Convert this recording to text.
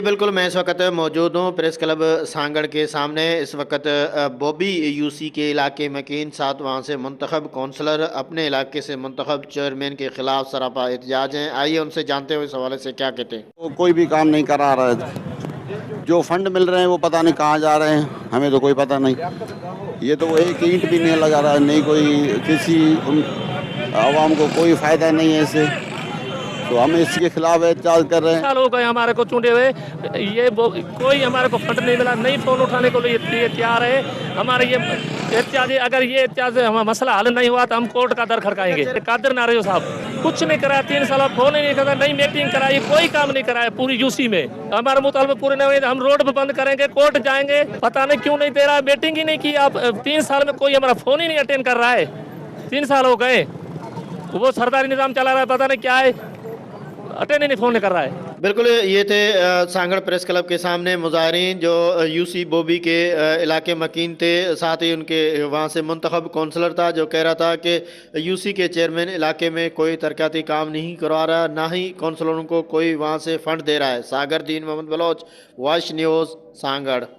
बिल्कुल, मैं इस वक्त मौजूद हूँ प्रेस क्लब सांगड़ के सामने। इस वक्त बॉबी यूसी के इलाके मकीन साथ वहाँ से मुंतखब कौंसलर अपने इलाके से मुंतखब चेयरमैन के खिलाफ सरापा एहतजाज हैं। आइए उनसे जानते हुए इस हवाले से क्या कहते हैं। वो कोई भी काम नहीं करा रहा है। जो फंड मिल रहे हैं वो पता नहीं कहाँ जा रहे हैं, हमें तो कोई पता नहीं। ये तो वो एक ईंट भी नहीं लगा रहा है, नहीं कोई किसी आवाम को कोई फायदा नहीं है इससे, तो हम इसके खिलाफ एहतजाज कर रहे हैं। साल हो गए हमारे को चुने हुए, कोई हमारे को फंड नहीं मिला, नहीं फोन उठाने को लिए तैयार है। हमारे ये एहतजाज, अगर ये एहतजाज मसला हल नहीं हुआ तो हम कोर्ट का दर खड़काएंगे। कादिर नारियो साहब कुछ नहीं कराया, 3 साल फोन ही नहीं करा, नहीं मीटिंग कराई, कोई काम नहीं कराया पूरी यूसी में। हमारे मुतालबे पूरे नहीं हुए, हम रोड पे बंद करेंगे, कोर्ट जाएंगे। पता नहीं क्यों नहीं दे रहा, मीटिंग ही नहीं की। आप 3 साल में कोई हमारा फोन ही नहीं अटेंड कर रहा है। 3 साल हो गए, वो सरदारी निज़ाम चला रहा है, पता नहीं क्या है, अटेंड ही नहीं फोन कर रहा है। बिल्कुल, ये थे सांगड़ प्रेस क्लब के सामने मुजाहिरीन जो यूसी बॉबी के इलाके मकीन थे। साथ ही उनके वहाँ से मुंतखब कौंसलर था जो कह रहा था कि यूसी के चेयरमैन इलाके में कोई तरक्याती काम नहीं करवा रहा, ना ही कौंसलरों को कोई वहाँ से फ़ंड दे रहा है। Sagar Deen Mohammad Baloch, voice news, Sanghar.